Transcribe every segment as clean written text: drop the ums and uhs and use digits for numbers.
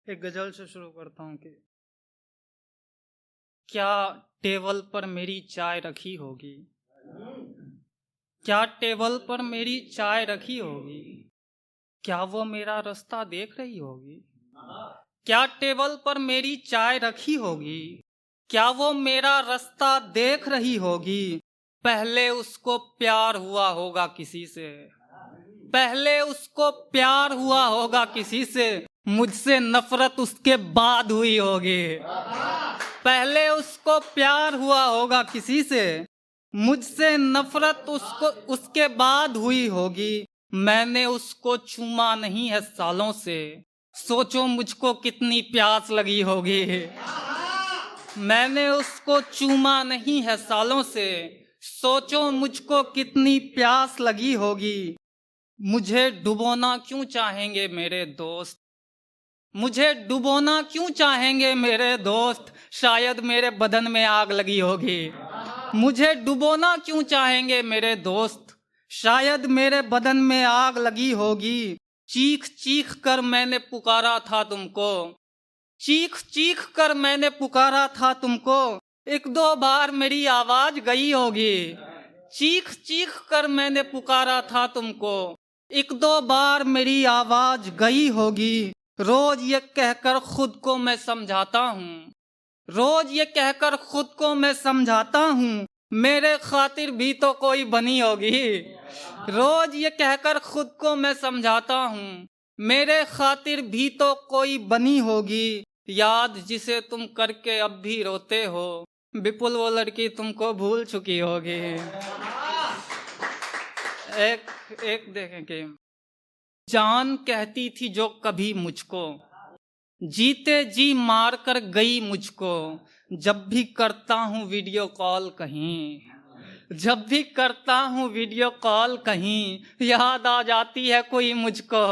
एक गजल से शुरू करता हूँ कि क्या टेबल पर मेरी चाय रखी होगी, क्या टेबल पर मेरी चाय रखी होगी, क्या वो मेरा रास्ता देख रही होगी, क्या टेबल पर मेरी चाय रखी होगी, क्या वो मेरा रास्ता देख रही होगी। पहले उसको प्यार हुआ होगा किसी से, पहले उसको प्यार हुआ होगा किसी से, मुझसे नफरत उसके बाद हुई होगी। पहले उसको प्यार हुआ होगा किसी से, मुझसे नफरत उसके बाद हुई होगी। मैंने उसको चूमा नहीं है सालों से, सोचो मुझको कितनी प्यास लगी होगी। मैंने उसको चूमा नहीं है सालों से, सोचो मुझको कितनी प्यास लगी होगी। मुझे डुबोना क्यों चाहेंगे मेरे दोस्त, मुझे डुबोना क्यों चाहेंगे मेरे दोस्त, शायद मेरे बदन में आग लगी होगी। मुझे डुबोना क्यों चाहेंगे मेरे दोस्त, शायद मेरे बदन में आग लगी होगी। चीख चीख कर मैंने पुकारा था तुमको, चीख चीख कर मैंने पुकारा था तुमको, एक दो बार मेरी आवाज गई होगी। चीख चीख कर मैंने पुकारा था तुमको, एक दो बार मेरी आवाज गई होगी। रोज ये कहकर खुद को मैं समझाता हूँ, रोज ये कहकर खुद को मैं समझाता हूँ, मेरे खातिर भी तो कोई बनी होगी। रोज ये कहकर खुद को मैं समझाता हूँ, मेरे खातिर भी तो कोई बनी होगी। याद जिसे तुम करके अब भी रोते हो, विपुल वो लड़की तुमको भूल चुकी होगी। एक देखें कि जान कहती थी जो कभी मुझको, जीते जी मार कर गई मुझको। जब भी करता हूँ वीडियो कॉल कहीं, जब भी करता हूँ वीडियो कॉल कहीं, याद आ जाती है कोई मुझको।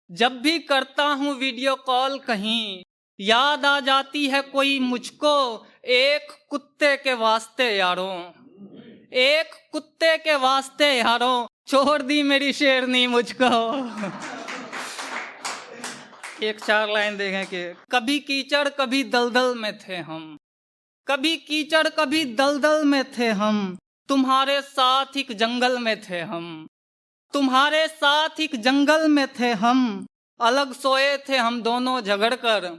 जब भी करता हूँ वीडियो कॉल कहीं, याद आ जाती है कोई मुझको। एक कुत्ते के वास्ते यारों, एक कुत्ते के वास्ते यारों, छोड़ दी मेरी शेरनी मुझको। एक चार लाइन देखें कि कभी कीचड़ कभी दलदल में थे हम, कभी कीचड़ कभी दलदल में थे हम, तुम्हारे साथ एक जंगल में थे हम, तुम्हारे साथ एक जंगल में थे हम। अलग सोए थे हम दोनों झगड़ कर,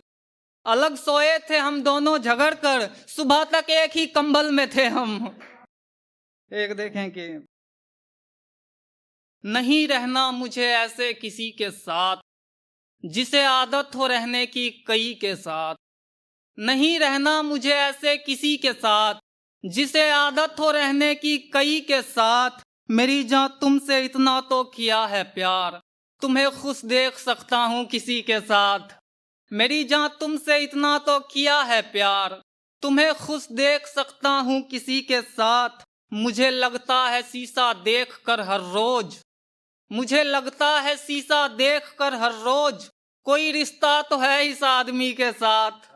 अलग सोए थे हम दोनों झगड़ कर, सुबह तक एक ही कंबल में थे हम। एक देखें कि नहीं रहना मुझे ऐसे किसी के साथ, जिसे आदत हो रहने की कई के साथ। नहीं रहना मुझे ऐसे किसी के साथ, जिसे आदत हो रहने की कई के साथ। मेरी जान तुमसे इतना तो किया है प्यार, तुम्हें खुश देख सकता हूँ किसी के साथ। मेरी जान तुमसे इतना तो किया है प्यार, तुम्हें खुश देख सकता हूँ किसी के साथ। मुझे लगता है शीशा देख कर हर रोज, मुझे लगता है शीशा देख कर हर रोज, कोई रिश्ता तो है इस आदमी के साथ।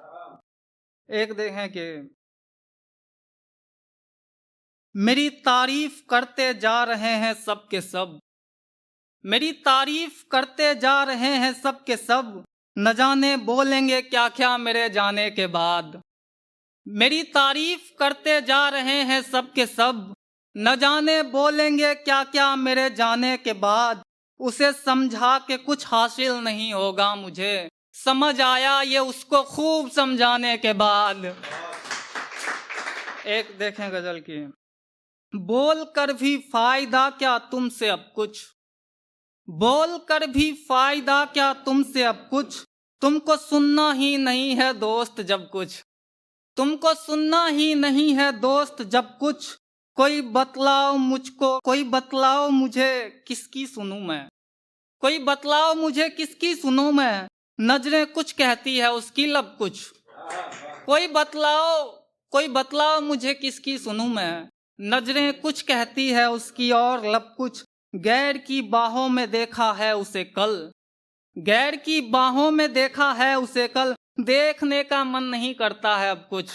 एक देखें कि मेरी तारीफ करते जा रहे हैं सब के सब, मेरी तारीफ करते जा रहे हैं सब के सब, न जाने बोलेंगे क्या क्या मेरे जाने के बाद। मेरी तारीफ करते जा रहे हैं सब के सब, न जाने बोलेंगे क्या क्या मेरे जाने के बाद। उसे समझा के कुछ हासिल नहीं होगा मुझे, समझ आया ये उसको खूब समझाने के बाद। एक देखें गजल की, बोल कर भी फायदा क्या तुमसे अब कुछ, बोल कर भी फायदा क्या तुमसे अब कुछ, तुमको सुनना ही नहीं है दोस्त जब कुछ, तुमको सुनना ही नहीं है दोस्त जब कुछ। कोई बतलाओ मुझको, कोई बतलाओ मुझे किसकी सुनूं मैं, कोई बतलाओ मुझे किसकी सुनूं मैं। नजरें कुछ कहती है उसकी लब कुछ, कोई बतलाओ, कोई बतलाओ मुझे किसकी सुनूं मैं। नजरें कुछ कहती है उसकी और लब कुछ। गैर की बाहों में देखा है उसे कल, गैर की बाहों में देखा है उसे कल। देखने का मन नहीं करता है अब कुछ,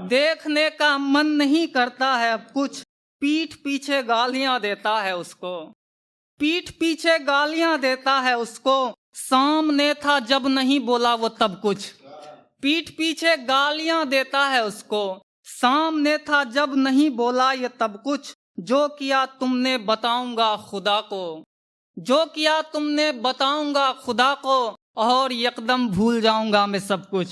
देखने का मन नहीं करता है अब कुछ। पीठ पीछे गालियां देता है उसको, पीठ पीछे गालियां देता है उसको। सामने था जब नहीं बोला वो तब कुछ, पीठ पीछे गालियां देता है उसको। सामने था जब नहीं बोला ये तब कुछ, जो किया तुमने बताऊंगा खुदा को, जो किया तुमने बताऊंगा खुदा को, और यकदम भूल जाऊंगा मैं सब कुछ।